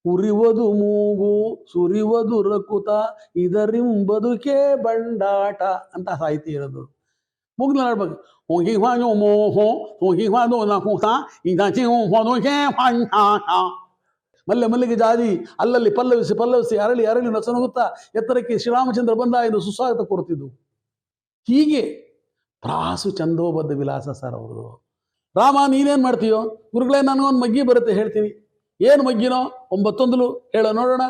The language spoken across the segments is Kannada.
ಉರಿವದು ಮೂಗು ಸುರಿವದು ರಕುತ ಇದರಿಂಬದುಕೆ ಬಂಡಾಟ ಅಂತ ಸಾಹಿತ್ಯ ಇರೋದು. ಮೂಗ್ನ ಆಡ್ಬೇಕು. ಮಲ್ಲೆ ಮಲ್ಲಿಗೆ ಜಾತಿ ಅಲ್ಲಲ್ಲಿ ಪಲ್ಲವಿಸಿ ಪಲ್ಲವಿಸಿ ಅರಳಿ ಅರಳಿ ನಸನುಗುತ್ತಾ ಎತ್ತರಕ್ಕೆ ಶ್ರೀರಾಮಚಂದ್ರ ಬಂದ ಎಂದು ಸುಸ್ವಾಗತ ಕೊಡ್ತಿದ್ದು. ಹೀಗೆ ಪ್ರಾಸು ಚಂದೋಬದ್ಧ ವಿಲಾಸ ಸರ್ ಅವ್ರದ್ದು. ರಾಮ ನೀನೇನು ಮಾಡ್ತೀಯೋ? ಗುರುಗಳೇ ನನಗೊಂದು ಮಗ್ಗಿ ಬರುತ್ತೆ ಹೇಳ್ತೀನಿ. ಏನು ಮಗ್ಗಿನೋ? 9 ಹೇಳೋ ನೋಡೋಣ.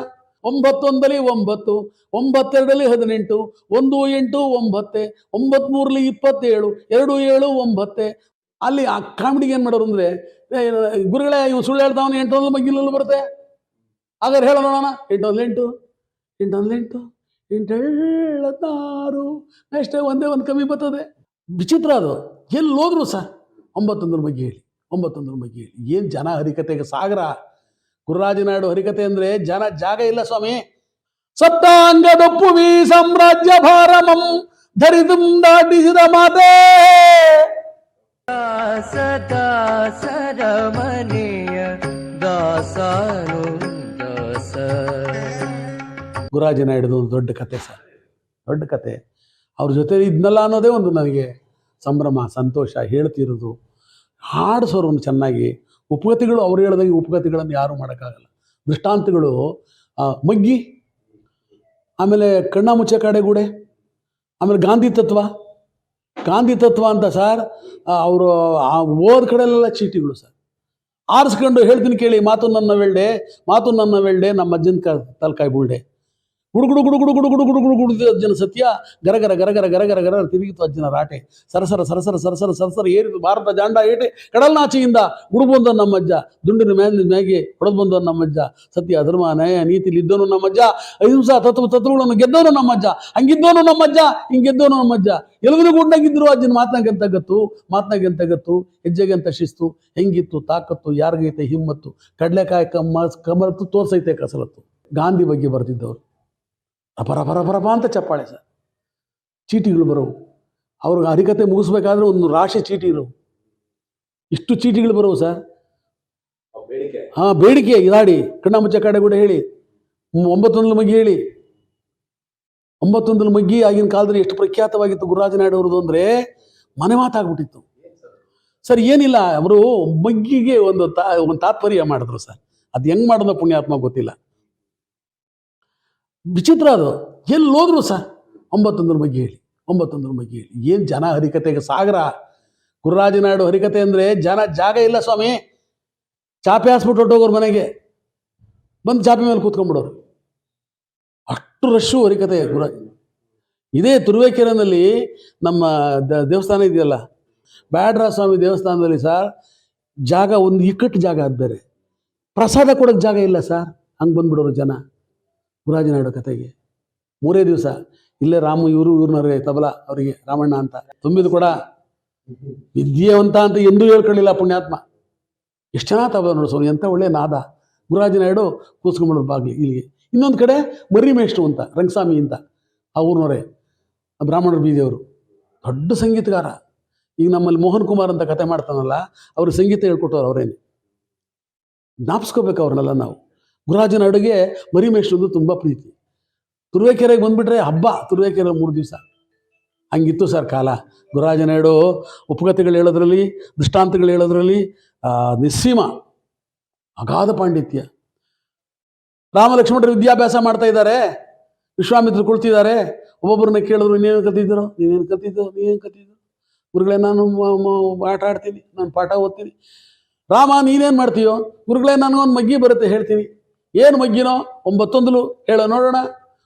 9 9, 9 2 18, 1 8 9, 9 3 27, 2 7 9. ಅಲ್ಲಿ ಆ ಕಾಮಿಡಿಗೆ ಏನು ಮಾಡೋರು ಅಂದರೆ, ಗುರುಗಳೇ ಇವು ಸುಳ್ಳು ಹೇಳ್ತಾವನು 8 ಮಗ್ಗಿನಲ್ಲೂ ಬರುತ್ತೆ. ಹಾಗಾದ್ರೆ ಹೇಳೋ ನೋಡೋಣ. 8 8, 8 8, 8 16 ಅಷ್ಟೇ, ಒಂದೇ ಒಂದು ಕಮ್ಮಿ ಬರ್ತದೆ. ವಿಚಿತ್ರ ಅದು. ಎಲ್ಲಿ ಹೋದ್ರು ಸರ್ 9 ಬಗ್ಗೆ ಹೇಳಿ, 9 ಬಗ್ಗೆ ಹೇಳಿ. ಏನು ಜನ ಹರಿಕತೆಗೆ ಸಾಗರ. ಗುರುರಾಜನಾಡು ಹರಿಕತೆ ಅಂದ್ರೆ ಜನ ಜಾಗ ಇಲ್ಲ ಸ್ವಾಮಿ. ಸಪ್ತಾಂಗದೊಪ್ಪುವಿ ಸಾಮ್ರಾಜ್ಯ ಭಾರಮಂ ಧರಿದುಂ ದಾಟಿಸಿದ ಮಾತೆ ಗುರುರಾಜನಾಡುದು ಒಂದು ದೊಡ್ಡ ಕತೆ ಸರ್, ದೊಡ್ಡ ಕತೆ. ಅವ್ರ ಜೊತೆ ಇದ್ನಲ್ಲ ಅನ್ನೋದೇ ಒಂದು ನನಗೆ ಸಂಭ್ರಮ, ಸಂತೋಷ. ಹೇಳ್ತಿರೋದು, ಹಾಡಿಸೋರು ಒಂದು ಚೆನ್ನಾಗಿ. ಉಪಗತಿಗಳು ಅವ್ರು ಹೇಳಿದಾಗ ಉಪಗತಿಗಳನ್ನು ಯಾರೂ ಮಾಡೋಕ್ಕಾಗಲ್ಲ. ದೃಷ್ಟಾಂತಗಳು ಮಗ್ಗಿ, ಆಮೇಲೆ ಕಣ್ಣ ಮುಚ್ಚೆ ಕಡೆಗೂಡೆ, ಆಮೇಲೆ ಗಾಂಧಿ ತತ್ವ ಅಂತ ಸರ್. ಅವರು ಓದ್ ಕಡೆಯಲ್ಲೆಲ್ಲ ಚೀಟಿಗಳು ಸರ್. ಆರಿಸ್ಕೊಂಡು ಹೇಳ್ತೀನಿ ಕೇಳಿ. ಮಾತು ನನ್ನ ವೆಳ್ಡೆ ನಮ್ಮ ಅಜ್ಜನ ತಲಕಾಯಿ ಬುಳ್ಡೆ. ಗುಡುಗುಡು ಗುಡುಗುಡು ಗುಡುಗುಡು ಗುಡುಗುಡು ಗುಡುದು ಅಜ್ಜನ ಸತ್ಯ. ಗರಗರ ಗರಗರ ಗರಗರ ಗರಗರ ತಿರುಗಿತು ಅಜ್ಜನ ರಾಟೆ. ಸರಸರ ಸರಸರ ಸರಸರ ಸರಸರ ಏರಿತು ಭಾರತ ಜಾಂಡ ಏಟೆ. ಕಡಲ್ನಾಚೆಯಿಂದ ಗುಡುಗು ಬಂದ ನಮ್ಮಜ್ಜ, ದುಂಡಿನ ಮ್ಯಾಗೆ ಹೊಡೆದು ಬಂದ ನಮ್ಮಜ್ಜ. ಸತ್ಯ ಧರ್ಮ ನ್ಯಾಯ ನೀತಿಲಿ ಇದ್ದವನು ನಮ್ಮಜ್ಜ, ಅಹಿಂಸಾ ತತ್ವಗಳನ್ನು ಗೆದ್ದವನು ನಮ್ಮಜ್ಜ, ಹಂಗಿದ್ದವನು ನಮ್ಮಜ್ಜ, ಹಿಂಗೆದ್ದವನು ನಮ್ಮಜ್ಜ. ಎಲುಬಿನ ಗುಂಡಾಗಿದ್ರು ಅಜ್ಜನ ಮಾತನಾಗೆಂತ ಗತ್ತು, ಹೆಜ್ಜೆಗೆಂತ ಶಿಸ್ತು, ಹೆಂಗಿತ್ತು ತಾಕತ್ತು, ಯಾರಿಗೈತೆ ಹಿಮ್ಮತ್ತು, ಕಡಲೆಕಾಯಿ ಕಮರತ್ತು ತೋರ್ಸೈತೆ ಕಸಲತ್ತು. ಗಾಂಧಿ ಬಗ್ಗೆ ಬರ್ತಿದ್ದವರು ಪರಪರಪರಪ ಅಂತ ಚಪ್ಪಾಳೆ ಸರ್. ಚೀಟಿಗಳು ಬರೋವು. ಅವ್ರಿಗೆ ಹರಿಕತೆ ಮುಗಿಸ್ಬೇಕಾದ್ರೆ ಒಂದು ರಾಶಿ ಚೀಟಿ ಇರೋವು. ಇಷ್ಟು ಚೀಟಿಗಳು ಬರೋವು ಸರ್. ಬೇಡಿಕೆ ಇದಾಡಿ ಕಣ್ಣ ಮುಚ್ಚ ಕಡೆ ಕೂಡ ಹೇಳಿ. 9 ಮಗ್ಗಿ ಹೇಳಿ. 9 ಮಗ್ಗಿ ಆಗಿನ ಕಾಲದಲ್ಲಿ ಎಷ್ಟು ಪ್ರಖ್ಯಾತವಾಗಿತ್ತು ಗುರುರಾಜನಾಡು ಅವ್ರದ್ದು ಅಂದರೆ ಮನೆ ಮಾತಾಗ್ಬಿಟ್ಟಿತ್ತು ಸರ್. ಏನಿಲ್ಲ, ಅವರು ಮಗ್ಗಿಗೆ ಒಂದು ತಾತ್ಪರ್ಯ ಮಾಡಿದ್ರು ಸರ್. ಅದು ಹೆಂಗ್ ಮಾಡೋದು ಪುಣ್ಯಾತ್ಮ ಗೊತ್ತಿಲ್ಲ. ವಿಚಿತ್ರ ಅದು. ಎಲ್ಲಿ ಹೋದ್ರು ಸರ್ 9 ಬಗ್ಗೆ ಹೇಳಿ, 9 ಬಗ್ಗೆ ಹೇಳಿ. ಏನು ಜನ ಹರಿಕತೆಗೆ ಸಾಗರ. ಗುರುರಾಜನಾಡು ಹರಿಕತೆ ಅಂದರೆ ಜನ ಜಾಗ ಇಲ್ಲ ಸ್ವಾಮಿ. ಚಾಪೆ ಹಾಸ್ಬಿಟ್ಟು ಹೊಟ್ಟೋಗೋರು ಮನೆಗೆ ಬಂದು ಚಾಪೆ ಮೇಲೆ ಕೂತ್ಕೊಂಡ್ಬಿಡೋರು. ಅಷ್ಟು ರಶ್ಶು ಹರಿಕತೆ ಗುರುರಾಜ. ಇದೇ ತುರುವೇಕೆರೆನಲ್ಲಿ ನಮ್ಮ ದೇವಸ್ಥಾನ ಇದೆಯಲ್ಲ, ಬ್ಯಾಡ್ರ ಸ್ವಾಮಿ ದೇವಸ್ಥಾನದಲ್ಲಿ ಸರ್, ಜಾಗ ಒಂದು ಇಕ್ಕಟ್ಟು ಜಾಗ ಅದು ಬೇರೆ. ಪ್ರಸಾದ ಕೊಡೋಕ್ಕೆ ಜಾಗ ಇಲ್ಲ ಸರ್. ಹಂಗೆ ಬಂದ್ಬಿಡೋರು ಜನ ಗುರುರಾಜನಾಡು ಕತೆಗೆ. 3 ದಿವಸ ಇಲ್ಲೇ ಇವ್ರನ್ನವ್ರಿಗೆ ತಬಲ ಅವರಿಗೆ ರಾಮಣ್ಣ ಅಂತ ತುಂಬಿದು ಕೂಡ ವಿದ್ಯಾವಂತ ಅಂತ ಎಂದೂ ಹೇಳ್ಕೊಳ್ಳಿಲ್ಲ ಪುಣ್ಯಾತ್ಮ. ಎಷ್ಟು ಚೆನ್ನಾಗಿ ತಬಲ ನೋಡಿಸೋನು, ಎಂಥ ಒಳ್ಳೆ ನಾದ. ಗುರುರಾಜನಾಡು ಕೂಸ್ಕೊಂಡ್ಬಿಡೋರು ಬಾಗ್ಲಿ ಇಲ್ಲಿಗೆ. ಇನ್ನೊಂದು ಕಡೆ ಮರ್ರಿ ಮೇಷ್ಟ್ರು ಅಂತ ರಂಗಸ್ವಾಮಿ ಅಂತ, ಆ ಊರಿನವರೇ, ಬ್ರಾಹ್ಮಣರ ಬೀದಿಯವರು, ದೊಡ್ಡ ಸಂಗೀತಗಾರ. ಈಗ ನಮ್ಮಲ್ಲಿ ಮೋಹನ್ ಕುಮಾರ್ ಅಂತ ಕತೆ ಮಾಡ್ತಾನಲ್ಲ, ಅವ್ರಿಗೆ ಸಂಗೀತ ಹೇಳ್ಕೊಟ್ಟವ್ರು ಅವರೇನೆ. ಜ್ಞಾಪಿಸ್ಕೋಬೇಕು ಅವ್ರನ್ನೆಲ್ಲ ನಾವು. ಗುರುರಾಜನಾಡುಗೆ ಮರಿ ಮೇಷ್ಟ್ರದ್ದು ತುಂಬ ಪ್ರೀತಿ. ತುರುವೇಕೆರೆಗೆ ಬಂದುಬಿಟ್ರೆ ಹಬ್ಬ. ತುರುವೇಕೆರೆ 3 ದಿವಸ ಹಂಗಿತ್ತು ಸರ್ ಕಾಲ. ಗುರುರಾಜನಾಡು ಉಪಗತಿಗಳು ಹೇಳೋದ್ರಲ್ಲಿ, ದೃಷ್ಟಾಂತಗಳು ಹೇಳೋದ್ರಲ್ಲಿ ನಿಸ್ಸೀಮ, ಅಗಾಧ ಪಾಂಡಿತ್ಯ. ರಾಮ ಲಕ್ಷ್ಮಣರು ವಿದ್ಯಾಭ್ಯಾಸ ಮಾಡ್ತಾ ಇದ್ದಾರೆ. ವಿಶ್ವಾಮಿತ್ರರು ಕುಳಿತಿದ್ದಾರೆ. ಒಬ್ಬೊಬ್ಬರನ್ನ ಕೇಳಿದ್ರು, ನೀನೇನು ಕಲ್ತಿದ್ದು? ಗುರುಗಳೇ ನಾನು ಆಟ ಆಡ್ತೀನಿ, ನಾನು ಪಾಠ ಓದ್ತೀನಿ. ರಾಮ ನೀನೇನು ಮಾಡ್ತೀಯೋ? ಗುರುಗಳೇ ನನಗೊಂದು ಮಗ್ಗಿ ಬರುತ್ತೆ ಹೇಳ್ತೀನಿ. ಏನು ಮಗ್ಗಿನೋ? 9 ಹೇಳೋ ನೋಡೋಣ.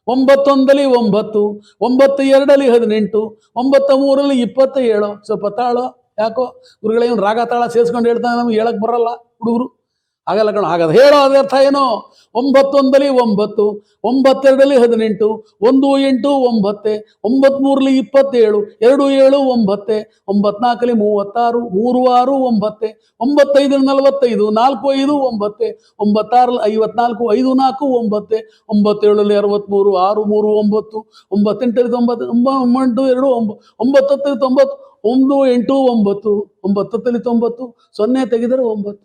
9 9, 9 2 18, 9 3 27. ಸ್ವಲ್ಪ ತಾಳೋ ಯಾಕೋ ಗುರುಗಳೇ, ಇವ್ನು ರಾಗ ತಾಳ ಸೇರಿಸ್ಕೊಂಡು ಹೇಳ್ತಾನೆ, ನಮ್ಗೆ ಹೇಳಕ್ಕೆ ಬರಲ್ಲ ಹುಡುಗರು. ಆಗಲ್ಲ ಕಣ. ಆಗದ ಹೇಳೋ ಅದರ್ಥ ಏನು? 9 9, 9 2 18, 1 8 9, 9 3 27, 2 7 9, 9 4 36, 3 6 9, 9 5 45, 4 5 9, 9 6 54, 5 4 9, 9 7 63, 6 3 9, 9 8 90, 9 2 9, 9 10 90, 1 8 9, 9 10 90, 0 ತೆಗೆದರೆ 9.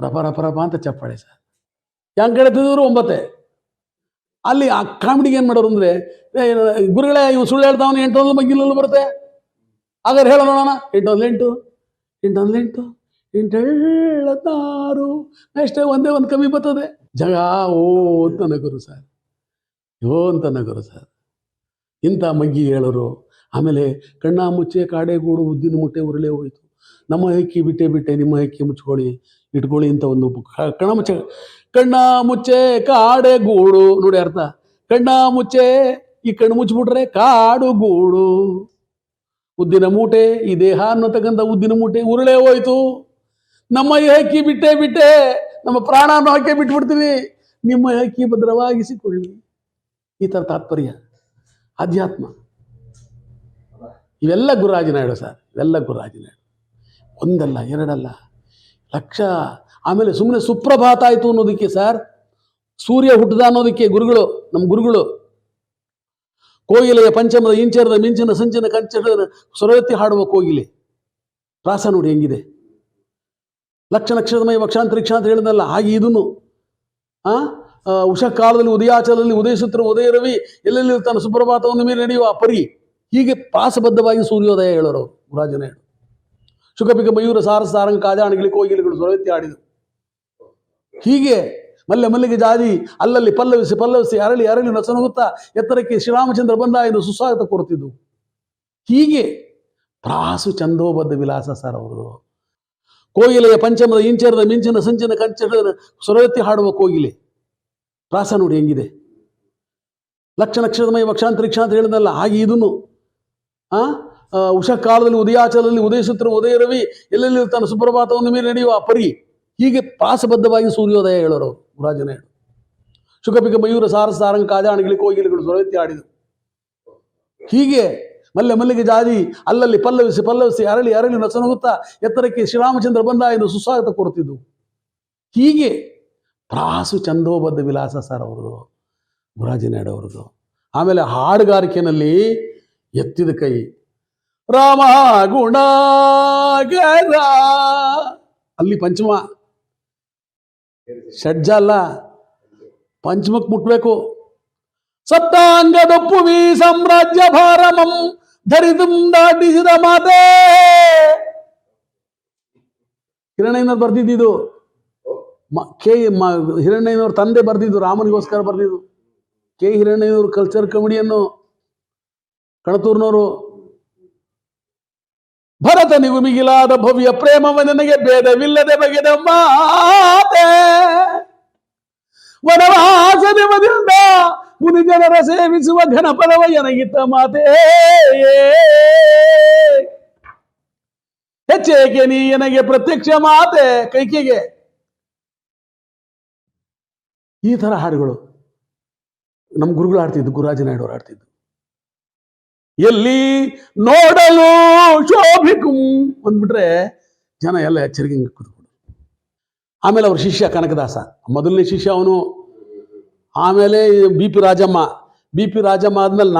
ಪ್ರಪ ಅಂತ ಚಪ್ಪಾಳೆ ಸರ್. ಹೆಂಗ್ ಕಡೆ ತಿಂದ್ರು 9. ಅಲ್ಲಿ ಆ ಕಾಮಿಡಿಗೆ ಏನು ಮಾಡೋರು ಅಂದರೆ, ಗುರುಗಳೇ ಇವ್ ಸುಳ್ಳು ಹೇಳ್ತಾವನು 8 ಮಗ್ಗಿಲಲ್ಲೂ ಬರುತ್ತೆ, ಹಾಗಾದ್ರೆ ಹೇಳೋ ನೋಡೋಣ. 8 8 ಅಷ್ಟೇ, ಒಂದೇ ಒಂದು ಕಮ್ಮಿ ಬರ್ತದೆ. ಜಗ ಓ ಅಂತ ನಗರು ಸರ್, ಅಂತ ನಗರು ಸರ್. ಇಂಥ ಮಗ್ಗಿ ಹೇಳೋರು. ಆಮೇಲೆ ಕಣ್ಣ ಮುಚ್ಚೆ ಕಾಡೆಗೂಡು ಉದ್ದಿನ ಮುಟ್ಟೆ ಉರುಳೆ ಹೋಯಿತು, ನಮ್ಮ ಹಕ್ಕಿ ಬಿಟ್ಟೆ ನಿಮ್ಮ ಹಕ್ಕಿ ಮುಚ್ಕೊಳ್ಳಿ ಇಟ್ಕೊಳ್ಳಿ ಅಂತ ಒಂದು ಕಣ್ಣ ಮುಚ್ಚೆ ಕಾಡೆಗೂಡು ನೋಡಿ ಅರ್ಥ. ಕಣ್ಣ ಮುಚ್ಚೆ, ಈ ಕಣ್ಣು ಮುಚ್ಚಿಬಿಟ್ರೆ ಕಾಡು ಗೂಡು, ಉದ್ದಿನ ಮೂಟೆ, ಈ ದೇಹ ಅನ್ನತಕ್ಕಂಥ ಉದ್ದಿನ ಮೂಟೆ ಉರುಳೆ ಹೋಯ್ತು, ನಮ್ಮ ಹಕ್ಕಿ ಬಿಟ್ಟೆ ನಮ್ಮ ಪ್ರಾಣ ಅನ್ನೋ ಹಕ್ಕಿ ಬಿಟ್ಬಿಡ್ತೀವಿ, ನಿಮ್ಮ ಹಕ್ಕಿ ಭದ್ರವಾಗಿಸಿಕೊಳ್ಳಿ. ಈ ಥರ ತಾತ್ಪರ್ಯ ಅಧ್ಯಾತ್ಮ. ಇವೆಲ್ಲ ಗುರುರಾಜನಾಯ್ಡು ಸರ್, ಇವೆಲ್ಲ ಗುರುರಾಜನಾಯ್ಡು. ಒಂದಲ್ಲ ಎರಡಲ್ಲ, ಲಕ್ಷ. ಆಮೇಲೆ ಸುಮ್ಮನೆ ಸುಪ್ರಭಾತ ಆಯಿತು ಅನ್ನೋದಕ್ಕೆ ಸರ್, ಸೂರ್ಯ ಹುಟ್ಟದ ಅನ್ನೋದಕ್ಕೆ ಗುರುಗಳು, ನಮ್ಮ ಗುರುಗಳು ಕೋಗಿಲೆಯ ಪಂಚಮದ ಇಂಚರದ ಮಿಂಚಿನ ಸಂಚಿನ ಕಂಚದ ಸ್ವರವೆತ್ತಿ ಹಾಡುವ ಕೋಗಿಲೆ ಪ್ರಾಸ ನೋಡಿ ಹೆಂಗಿದೆ. ಲಕ್ಷ ನಕ್ಷತ್ರಮಯ ವಕ್ಷಾಂತರಿಕ್ಷ ಅಂತ ಹೇಳಿದ್ನಲ್ಲ, ಹಾಗೆ ಇದನ್ನು ಉಷಃ ಕಾಲದಲ್ಲಿ ಉದಯಾಚಲದಲ್ಲಿ ಉದಯಿಸುತ್ತಿರುವ ಉದಯ ರವಿ ಎಲ್ಲೆಲ್ಲಿ ತನ್ನ ಸುಪ್ರಭಾತವನ್ನು ಮೇಲೆ ನಡೆಯುವ ಪರಿ, ಹೀಗೆ ಪ್ರಾಸಬದ್ಧವಾಗಿ ಸೂರ್ಯೋದಯ ಹೇಳೋರು ಗುರುರಾಜನಾಯ್ಡು. ಶುಕಪಿಕ ಮಯೂರ ಸಾರಸ ಸಾರಂಗ ಕಾಜಾಣಗಿಳಿ ಕೋಗಿಲೆಗಳು ಸ್ವರವೆತ್ತಿ ಆಡಿದವು. ಹೀಗೆ ಮಲ್ಲಿಗೆ ಜಾತಿ ಅಲ್ಲಲ್ಲಿ ಪಲ್ಲವಿಸಿ ಅರಳಿ ನಸನಗುತ್ತಾ ಎತ್ತರಕ್ಕೆ ಶ್ರೀರಾಮಚಂದ್ರ ಬಂದ ಎಂದು ಸುಸ್ವಾಗತ ಕೋರುತ್ತಿದ್ದು. ಹೀಗೆ ಪ್ರಾಸು ಚಂದೋಬದ್ಧ ವಿಲಾಸ ಸರ್ ಅವರದು. ಕೋಗಿಲೆಯ ಪಂಚಮದ ಇಂಚರದ ಮಿಂಚಿನ ಸಂಚಿನ ಕಂಚದ ಸ್ವರವೆತ್ತಿ ಹಾಡುವ ಕೋಗಿಲೆ ಪ್ರಾಸ ನೋಡಿ ಹೆಂಗಿದೆ. ಲಕ್ಷ ನಕ್ಷತ್ರಮಯ ವಕ್ಷಾಂತರಿಕ್ಷ ಅಂತ ಹೇಳಿದ್ನಲ್ಲ, ಹಾಗೆ ಇದನ್ನು ಉಷಃ ಕಾಲದಲ್ಲಿ ಉದಯಾಚಲದಲ್ಲಿ ಉದಯಿಸುತ್ತಿರುವ ಉದಯ ರವಿ ಎಲ್ಲೆಲ್ಲಿ ತನ್ನ ಸುಪ್ರಭಾತವನ್ನು ಮೇಲೆ ನಡೆಯುವ ಪರಿ, ಹೀಗೆ ಪ್ರಾಸಬದ್ಧವಾಗಿ ಸೂರ್ಯೋದಯ ಹೇಳೋರು ಗುರುರಾಜನಾಯ್ಡು. ಶುಕಪಿಕ ಮಯೂರ ಸಾರಸ ಸಾರಂಗ ಕಾಜಾಣಗಿಳಿ ಕೋಗಿಲೆಗಳು ಸ್ವರವೆತ್ತಿ ಆಡಿದವು. ಹೀಗೆ ಮಲ್ಲಿಗೆ ಜಾತಿ ಅಲ್ಲಲ್ಲಿ ಪಲ್ಲವಿಸಿ ಅರಳಿ ನಸನಗುತ್ತಾ ಎತ್ತರಕ್ಕೆ ಶ್ರೀರಾಮಚಂದ್ರ ಬಂದ ಎಂದು ಸುಸ್ವಾಗತ ಕೋರುತ್ತಿದ್ದು. ಹೀಗೆ ಪ್ರಾಸು ಚಂದೋಬದ್ಧ ವಿಲಾಸ ಸರ್ ಅವರದು, ಗುರುರಾಜನಾಯ್ಡು ಅವರದು. ಆಮೇಲೆ ಹಾಡುಗಾರಿಕೆಯಲ್ಲಿ ಎತ್ತಿದ ಕೈ ರಾಮ ಗುಣಾಗರ, ಅಲ್ಲಿ ಪಂಚಮ ಷಡ್ಜ ಅಲ್ಲ, ಪಂಚಮಕ್ಕೆ ಮುಟ್ಬೇಕು. ಸಪ್ತಾಂಗದೊಪ್ಪುವಿ ಸಾಮ್ರಾಜ್ಯ ಭಾರಮಂ ಧರಿದುಂ ದಾಟಿಸಿದ ಮಾತೆ. ಹಿರಣ್ಣಯ್ಯನವ್ರು ಬರ್ದಿದ್ದು, ಹಿರಣ್ಣಯ್ಯನವ್ರ ತಂದೆ ಬರ್ದಿದ್ದು, ರಾಮನಿಗೋಸ್ಕರ ಬರ್ದಿದ್ದು. K ಹಿರಣ್ಣಯ್ಯನವರು culture ಕಮಿಡಿಯನ್ನು, ಕಣತೂರ್ನವರು. ಭರತನಿಗೂ ಮಿಗಿಲಾದ ಭವ್ಯ ಪ್ರೇಮವ ನನಗೆ ಭೇದವಿಲ್ಲದೆ ಬಗೆದ ಮಾತೆ, ವನವಾಸದೆ ಮದಿಂದ ಮುನಿ ಜನರ ಸೇವಿಸುವ ಘನಪದವ ಎನಗಿತ್ತ ಮಾತೆ. ಹೆಚ್ಚೇಕೆ ನೀ ನನಗೆ ಪ್ರತ್ಯಕ್ಷ ಮಾತೆ ಕೈಕೆಗೆ. ಈ ತರ ಹಾಡುಗಳು ನಮ್ಮ ಗುರುಗಳು ಆಡ್ತಿದ್ದು, ಗುರುರಾಜನಾಯ್ಡು ಅವರು ಆಡ್ತಿದ್ದು. ಎಲ್ಲಿ ನೋಡಲು ಶೋಭಿಕುಂ ಅಂದ್ಬಿಟ್ರೆ ಜನ ಎಲ್ಲ ಎಚ್ಚರಿಕೆ ಕೂತ್ಕೊಂಡು. ಆಮೇಲೆ ಅವ್ರ ಶಿಷ್ಯ ಕನಕದಾಸ, ಮೊದಲನೇ ಶಿಷ್ಯ ಅವನು. ಆಮೇಲೆ ಬಿ ಪಿ ರಾಜಮ್ಮ ಆದ್ಮೇಲೆ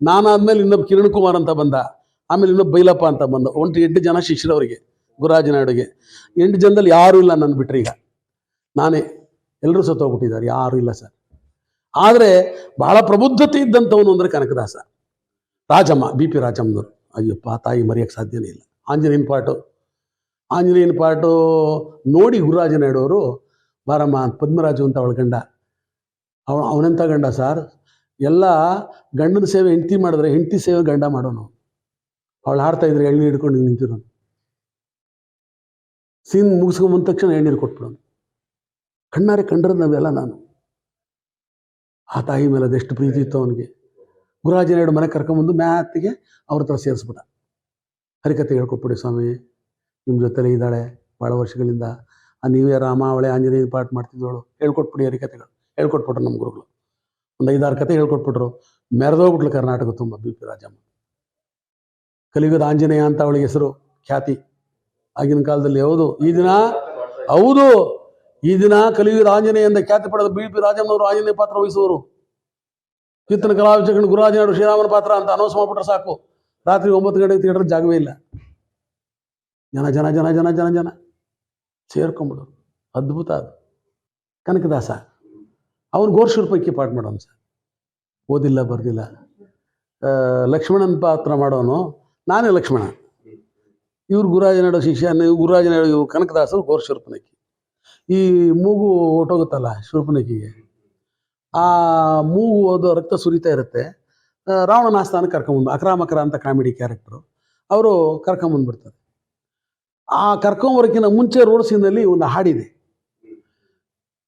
ನಾನಾದ್ಮೇಲೆ ಇನ್ನೊಬ್ಬ ಕಿರಣ್ ಕುಮಾರ್ ಅಂತ ಬಂದ. ಆಮೇಲೆ ಇನ್ನೊಬ್ಬ ಬೈಲಪ್ಪ ಅಂತ ಬಂದ. 8 ಜನ ಶಿಷ್ಯರವರಿಗೆ ಗುರುರಾಜನಾಯ್ಡುಗೆ. 8 ಜನದಲ್ಲಿ ಯಾರೂ ಇಲ್ಲ ನನ್ನ ಬಿಟ್ರೆ. ಈಗ ನಾನೇ, ಎಲ್ಲರೂ ಸತ್ತೋಗ್ಬಿಟ್ಟಿದ್ದಾರೆ, ಯಾರೂ ಇಲ್ಲ ಸರ್. ಆದರೆ ಬಹಳ ಪ್ರಬುದ್ಧತೆ ಇದ್ದಂಥವನು ಅಂದರೆ ಕನಕದಾಸ. ಬಿ ಪಿ ರಾಜಮ್ಮನವರು, ಅಯ್ಯಪ್ಪ ತಾಯಿ ಮರೆಯೋಕ್ಕೆ ಸಾಧ್ಯನೇ ಇಲ್ಲ. ಆಂಜನೇಯನ ಪಾಟು ನೋಡಿ ಗುರುರಾಜನಾಯ್ಡು ಅವರು, ಬಾರಮ್ಮ ಪದ್ಮರಾಜು ಅಂತ ಅವಳ ಗಂಡ, ಅವನೆಂಥ ಗಂಡ ಸರ್, ಎಲ್ಲ ಗಂಡನ ಸೇವೆ ಹೆಂಡತಿ ಮಾಡಿದ್ರೆ ಹೆಂಡತಿ ಸೇವೆ ಗಂಡ ಮಾಡೋನು. ಅವಳು ಹಾಡ್ತಾ ಇದ್ರೆ ಎಳ್ನೀರು ಹಿಡ್ಕೊಂಡು ನಿಂತಿರೋನು. ಸೀನ್ ಮುಗಿಸ್ಕೊಂಬಂದ ತಕ್ಷಣ ಎಳ್ನೀರು ಕೊಟ್ಬಿಡೋನು. ಕಣ್ಣಾರೆ ಕಂಡ್ರೆ ನಾವೆಲ್ಲ ನಾನು. ಆ ತಾಯಿ ಮೇಲೆ ಅದೆಷ್ಟು ಪ್ರೀತಿ ಇತ್ತು ಅವನಿಗೆ. ಗುರುರಾಜನಾಯ್ಡು ಮನೆ ಕರ್ಕೊಂಬಂದು ಮ್ಯಾತಿಗೆ ಅವ್ರ ಹತ್ರ ಸೇರಿಸ್ಬಿಟ್ಟ. ಹರಿಕತೆ ಹೇಳ್ಕೊಟ್ಬಿಡಿ ಸ್ವಾಮಿ, ನಿಮ್ಮ ಜೊತೆಲೇ ಇದ್ದಾಳೆ ಭಾಳ ವರ್ಷಗಳಿಂದ, ನೀವೇ ರಾಮ ಅವಳೆ ಆಂಜನೇಯ ಪಾಠ ಮಾಡ್ತಿದ್ದವಳು, ಹೇಳ್ಕೊಟ್ಬಿಡಿ ಹರಿಕತೆಗಳು. ಹೇಳ್ಕೊಟ್ಬಿಟ್ರು ನಮ್ಮ ಗುರುಗಳು. ಒಂದು 5-6 ಕತೆ ಹೇಳ್ಕೊಟ್ಬಿಟ್ರು. ಮೆರೆದೋಗ್ಬಿಟ್ಲು ಕರ್ನಾಟಕ ತುಂಬ ಬಿ ಪಿ ರಾಜಮ್ಮ. ಕಲಿಯುಗದ ಆಂಜನೇಯ ಅಂತ ಅವಳಿಗೆ ಹೆಸರು, ಖ್ಯಾತಿ ಆಗಿನ ಕಾಲದಲ್ಲಿ. ಈ ದಿನ ಕಲಿಯುಗದ ಆಂಜನೇಯ ಎಂದ ಖ್ಯಾತಿ ಪಡೆದ ಬಿ ಪಿ ರಾಜಮ್ಮನವರು ಆಂಜನೇಯ ಪಾತ್ರ ವಹಿಸುವರು. ಕೀರ್ತನ ಕಲಾವಿಚಕಣ ಗುರುರಾಜನಾಯ್ಡು ಶ್ರೀರಾಮನ ಪಾತ್ರ ಅಂತ ಅನೌನ್ಸ್ ಮಾಡ್ಬಿಟ್ರೆ ಸಾಕು, ರಾತ್ರಿ 9 ಗಂಟೆಗೆ ಥಿಯೇಟರ್ ಜಾಗವೇ ಇಲ್ಲ. ಜನ ಸೇರ್ಕೊಂಡ್ಬಿಡೋರು. ಅದ್ಭುತ ಅದು. ಕನಕದಾಸ ಅವನು ಗೋರ್ಶೂರ್ಪೈಕಿ ಪಾಠ ಮಾಡೋನು ಸರ್, ಓದಿಲ್ಲ ಬರ್ದಿಲ್ಲ. ಲಕ್ಷ್ಮಣನ ಪಾತ್ರ ಮಾಡೋನು, ನಾನೇ ಲಕ್ಷ್ಮಣ. ಇವ್ರು ಗುರುರಾಜನಾಡೋ ಶಿಷ್ಯ, ಗುರುರಾಜನಾಡೋ ಇವ್ರು ಕನಕದಾಸರು ಗೋರ್ಶೂರ್ಪನಕ್ಕಿ. ಈ ಮೂಗು ಹೊಟ್ಟೋಗುತ್ತಲ್ಲ ಶೂರ್ಪನಕ್ಕಿಗೆ, ಆ ಮೂಗು ಓದೋ ರಕ್ತ ಸುರಿತಾ ಇರುತ್ತೆ. ರಾವಣನ ಆಸ್ಥಾನಕ್ಕೆ ಕರ್ಕೊಂಬಂದು, ಅಕ್ರಾಮಕರ ಅಂತ ಕಾಮಿಡಿ ಕ್ಯಾರೆಕ್ಟರು, ಅವರು ಕರ್ಕೊಂಬಂದ್ಬಿಡ್ತಾರೆ. ಆ ಕರ್ಕೊಂಬರಕ್ಕಿಂತ ಮುಂಚೆ ರೋಡ್ ಸೀನಲ್ಲಿ ಒಂದು ಹಾಡಿದೆ,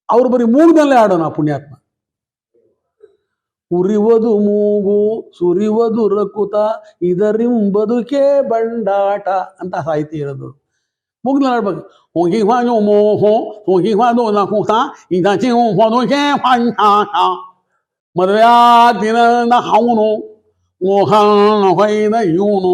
ಅವ್ರು ಬರೀ ಮೂಗ್ನಲ್ಲೇ ಆಡೋಣ ಪುಣ್ಯಾತ್ಮ. ಉರಿವದು ಮೂಗು ಸುರಿವದು ರಕುತ ಇದರಿಂ ಬದುಕೆ ಬಂಡಾಟ ಅಂತ ಸಾಹಿತಿ ಹೇಳೋದು. ಮೂಗ್ನಲ್ಲಿ ಆಡ್ಬೇಕು. ಹೋಗಿ ಹಾನು ಮೋಹೋ ಹೋಗಿ ಹಾನು ನಕುತ ಇದಚಿ ಹೊದುಕೆ ಪಂಚಾಟ ಮದುವೆ ದಿನ ಅವನು ಮೋಹನ ಹೊಯ್ದ ಇವನು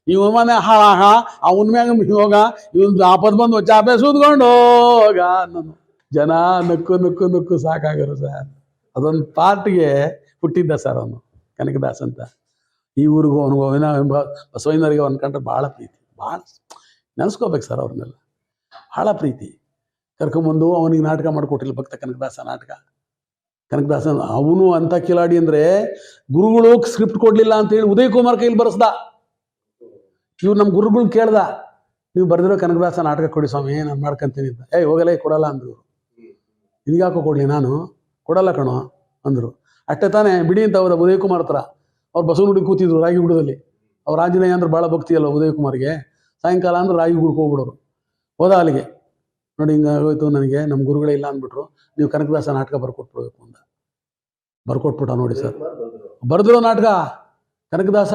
ಇವನ ಮನೆ ಹಾಳಾಗ ಅವನ ಮ್ಯಾಗ ಹೋಗ ಇವನ್ ಆಪದ್ ಬಂದು ಚಾಪೆ ಸುದ್ಕೊಂಡು ಹೋಗ ಅನ್ನೋನು. ಜನ ನಕ್ಕು ನಕ್ಕು ನಕ್ಕು ಸಾಕಾಗರು ಸರ್. ಅದೊಂದು ಪಾರ್ಟ್ಗೆ ಹುಟ್ಟಿದ್ದ ಸರ್ ಅವನು ಕನಕದಾಸ್ ಅಂತ. ಈ ಊರಿಗೂ ಅವನಿಗೂ ಬಸವಣ್ಣರಿಗೆ ಅವನ ಕಂಡ್ರೆ ಭಾಳ ಪ್ರೀತಿ, ಭಾಳ ನೆನೆಸ್ಕೋಬೇಕು ಸರ್ ಅವ್ರನ್ನೆಲ್ಲ. ಭಾಳ ಪ್ರೀತಿ. ಕರ್ಕೊಂಬಂದು ಅವನಿಗೆ ನಾಟಕ ಮಾಡಿಕೊಟ್ಟಿಲ್ಲ, ಭಕ್ತ ಕನಕದಾಸ ನಾಟಕ. ಕನಕದಾಸ ಅವನು ಅಂಥ ಕಿಲಾಡಿ ಅಂದರೆ, ಗುರುಗಳು ಸ್ಕ್ರಿಪ್ಟ್ ಕೊಡಲಿಲ್ಲ ಅಂತೇಳಿ ಉದಯ್ ಕುಮಾರ್ ಕೈಲಿ ಬರೆಸ್ದ. ಇವ್ರು ನಮ್ಮ ಗುರುಗಳು ಕೇಳ್ದ, ನೀವು ಬರೆದಿರೋ ಕನಕದಾಸ ನಾಟಕ ಕೊಡಿ ಸ್ವಾಮಿ, ನಾನು ಮಾಡ್ಕೊಂತೀನಿ ಅಂತ. ಹೋಗಲ್ಲ ಕೊಡಲ್ಲ ಅಂದರು. ನಿನಗಾಕೋ ಕೊಡಲಿ, ನಾನು ಕೊಡಲ್ಲ ಕಣೋ ಅಂದರು. ಅಷ್ಟೇ ತಾನೇ ಬಿಡಿ ಅಂತ ಅವ್ರ ಉದಯ್ ಕುಮಾರ್ ಹತ್ರ ಅವ್ರು ಬಸವನಗುಡಿ ಕೂತಿದ್ರು ರಾಗಿಗುಡದಲ್ಲಿ. ಅವ್ರು ಆಂಜನೇಯ ಅಂದ್ರೆ ಭಾಳ ಭಕ್ತಿ ಅಲ್ಲ ಉದಯ್ ಕುಮಾರ್ಗೆ. ಸಾಯಂಕಾಲ ಅಂದ್ರೆ ರಾಗಿಗುಡ್ಗೆ ಹೋಗ್ಬಿಡೋರು. ಹೋದ ಅಲ್ಲಿಗೆ, ನೋಡಿ ಹಿಂಗೆ ಹೋಯ್ತು ನನಗೆ, ನಮ್ಮ ಗುರುಗಳೇ ಇಲ್ಲ ಅಂದ್ಬಿಟ್ರು, ನೀವು ಕನಕದಾಸ ನಾಟಕ ಬರ್ಕೊಟ್ಬಿಡ್ಬೇಕು ಅಂತ. ಬರ್ಕೊಟ್ಬಿಟ್ಟ ನೋಡಿ ಸರ್, ಬರೆದಿರೋ ನಾಟಕ ಕನಕದಾಸ.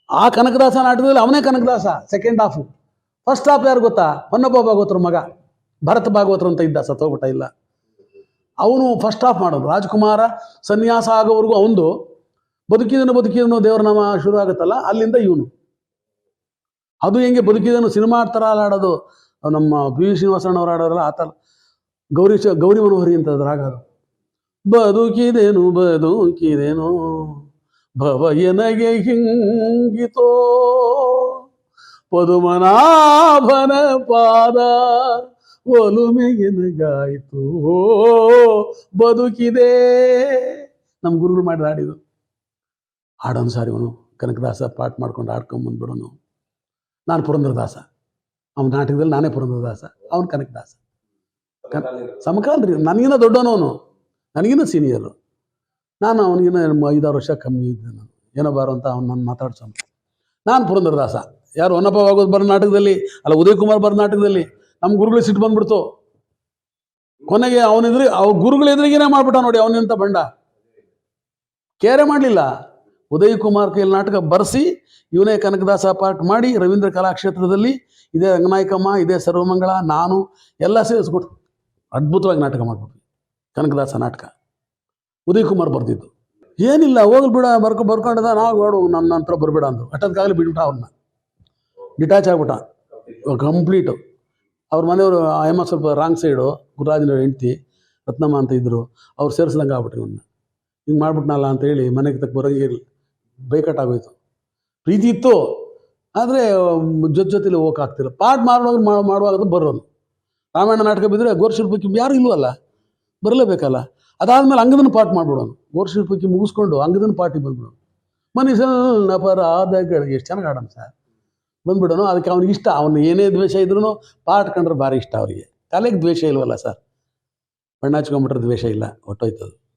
ಆ ಕನಕದಾಸ ನಾಟಕದಲ್ಲಿ ಅವನೇ Kanakadasa second half. First half ಯಾರು ಗೊತ್ತಾ? ಹೊನ್ನಪ್ಪ ಭಾಗವತರ ಮಗ ಭರತ್ ಭಾಗವತರ ಅಂತ ಇದ್ದ, ಸತ್ತೋಗ್ಬಿಟ್ಟ ಇಲ್ಲ. ಅವನು ಫಸ್ಟ್ ಹಾಫ್ ಮಾಡೋದು. ರಾಜ್ಕುಮಾರ ಸನ್ಯಾಸ ಆಗೋವರೆಗೂ ಅವನು ಬದುಕಿದನು ದೇವ್ರ ನಾಮ ಶುರು ಆಗುತ್ತಲ್ಲ, ಅಲ್ಲಿಂದ ಇವನು. ಅದು ಹೆಂಗೆ ಬದುಕಿದನು ಸಿನಿಮಾ ಥರ ಆಡೋದು, ನಮ್ಮ ಪಿ ವಿ ಶ್ರೀನಿವಾಸಣ್ಣವ್ರು ಆಡೋರಲ್ಲ ಆ ಥರ. ಗೌರಿ ಮನೋಹರಿ ಅಂತ ರಾಗ ಅದು. ಬದುಕಿದೇನು ಭವ ಎನಗೆ ಹಿಂಗಿತೋ ಪದುಮನಾಭನ ಪಾದ ಒಲುಮೆಗೆನಗಾಯಿತು ಬದುಕಿದೆ. ನಮ್ಮ ಗುರುಗಳು ಮಾಡಿ ಹಾಡಿದು. ಹಾಡೋನು ಸಾರಿ ಇವನು ಕನಕದಾಸ ಪಾಠ ಮಾಡ್ಕೊಂಡು ಆಡ್ಕೊಂಬಂದ್ಬಿಡೋನು. ನಾನು ಪುರಂದರದಾಸ, ಅವನ ನಾಟಕದಲ್ಲಿ ನಾನೇ ಪುರಂದರದಾಸ, ಅವನು ಕನಕದಾಸ. ಸಮಕಾಲರಿ, ನನಗಿನ್ನ ದೊಡ್ಡವನವನು, ನನಗಿನ್ನ ಸೀನಿಯರು. ನಾನು ಅವನಿಗಿನ್ನ 5-6 ವರ್ಷ ಕಮ್ಮಿ ಇದ್ದೆ. ನಾನು ಏನೋ ಬಾರೋ ಅಂತ ಅವ್ನು ನಾನು ಮಾತಾಡ್ಸೋನು. ನಾನು ಪುರಂದರದಾಸ. ಯಾರು ಹೊನ್ನಪ್ಪ ಭಾಗವತ್ ಬರೋ ನಾಟಕದಲ್ಲಿ ಅಲ್ಲ, ಉದಯ್ ಕುಮಾರ್ ಬರೋ ನಾಟಕದಲ್ಲಿ ನಮ್ಮ ಗುರುಗಳು ಸಿಟ್ಟು ಬಂದ್ಬಿಡ್ತು. ಕೊನೆಗೆ ಅವ್ರ ಗುರುಗಳ ಎದುರಿಗೇನೆ ಮಾಡ್ಬಿಟ್ಟ ನೋಡಿ ಅವನಿಂತ ಬಂಡ. ಕೇರೆ ಮಾಡಲಿಲ್ಲ. ಉದಯ್ ಕುಮಾರ್ ಕೈಯಲ್ಲಿ ನಾಟಕ ಬರೆಸಿ ಇವನೇ ಕನಕದಾಸ ಪಾಠ ಮಾಡಿ ರವೀಂದ್ರ ಕಲಾಕ್ಷೇತ್ರದಲ್ಲಿ ಇದೇ ರಂಗನಾಯಕಮ್ಮ, ಇದೇ ಸರ್ವಮಂಗಳ, ನಾನು ಎಲ್ಲ ಸೇರಿಸ್ಬಿಟ್ಟು ಅದ್ಭುತವಾಗಿ ನಾಟಕ ಮಾಡ್ಬಿಟ್ವಿ. ಕನಕದಾಸ ನಾಟಕ ಉದಯ್ ಕುಮಾರ್ ಬರೆದಿದ್ದು. ಏನಿಲ್ಲ, ಹೋಗ್ಲಿ ಬಿಡ, ಬರ್ಕೊಂಡದ, ನಾವು ಬೇಡ, ನನ್ನ ಹತ್ರ ಬರಬೇಡ ಅಂದರು. ಅಷ್ಟೊತ್ತಿಗಾಗಲೇ ಬಿಟ್ಬಿಟ್ಟ, ಅವ್ರನ್ನ ಡಿಟ್ಯಾಚ್ ಆಗ್ಬಿಟ್ಟ ಕಂಪ್ಲೀಟು. ಅವ್ರ ಮನೆಯವರು ಅಮ್ಮ ಸ್ವಲ್ಪ ರಾಂಗ್ ಸೈಡು, ಗುರುರಾಜನ ಹೆಂಡ್ತಿ ರತ್ನಮ್ಮ ಅಂತ ಇದ್ದರು, ಅವ್ರು ಸೇರಿಸ್ದಂಗೆ ಆಗ್ಬಿಟ್ರು ಇವನ್ನ. ಹಿಂಗೆ ಮಾಡ್ಬಿಟ್ನಲ್ಲ ಅಂತೇಳಿ ಮನೆಗೆ ತಕ್ಕ ಬರೋಂಗೆ ಬೈಕಟ್ ಆಗೋಯ್ತು. ಪ್ರೀತಿ ಇತ್ತು, ಆದರೆ ಜೊತೆಲಿ ಹೋಗೋಕ್ಕಾಗ್ತಿಲ್ಲ. ಪಾಠ ಮಾಡುವಾಗ ಬರೋನು. ರಾಮಾಯಣ ನಾಟಕ ಬಿದ್ದರೆ ಗೋರ್ಶಿಲ್ಪಕ್ಕೆ ಯಾರು ಇಲ್ವಲ್ಲ, ಬರಲೇಬೇಕಲ್ಲ. ಅದಾದಮೇಲೆ ಅಂಗದನ ಪಾಠ ಮಾಡ್ಬಿಡೋನು. ಗೋರ್ಶಿಲ್ಪಕ್ಕೆ ಮುಗಿಸ್ಕೊಂಡು ಅಂಗದನ ಪಾಠಿಗೆ ಬಂದ್ಬಿಡೋನು. ಮನುಷ್ಯನ ಅಪರಾಧಗಳಿಗೆ ಎಷ್ಟು ಚೆನ್ನಾಗಿ ಆಡೋಣ ಸರ್, ಬಂದ್ಬಿಡೋನು. ಅದಕ್ಕೆ ಅವ್ನಿಗೆ ಇಷ್ಟ, ಅವ್ನು ಏನೇ ದ್ವೇಷ ಇದ್ರೂ ಪಾಠ ಕಂಡ್ರೆ ಭಾರಿ ಇಷ್ಟ ಅವರಿಗೆ. ಕಲೆಗೆ ದ್ವೇಷ ಇಲ್ವಲ್ಲ ಸರ್, ಬಣ್ಣ ಹಚ್ಕೊಂಡ್ಬಿಟ್ರೆ ದ್ವೇಷ ಇಲ್ಲ, ಹೊಟ್ಟೋಯ್ತದು.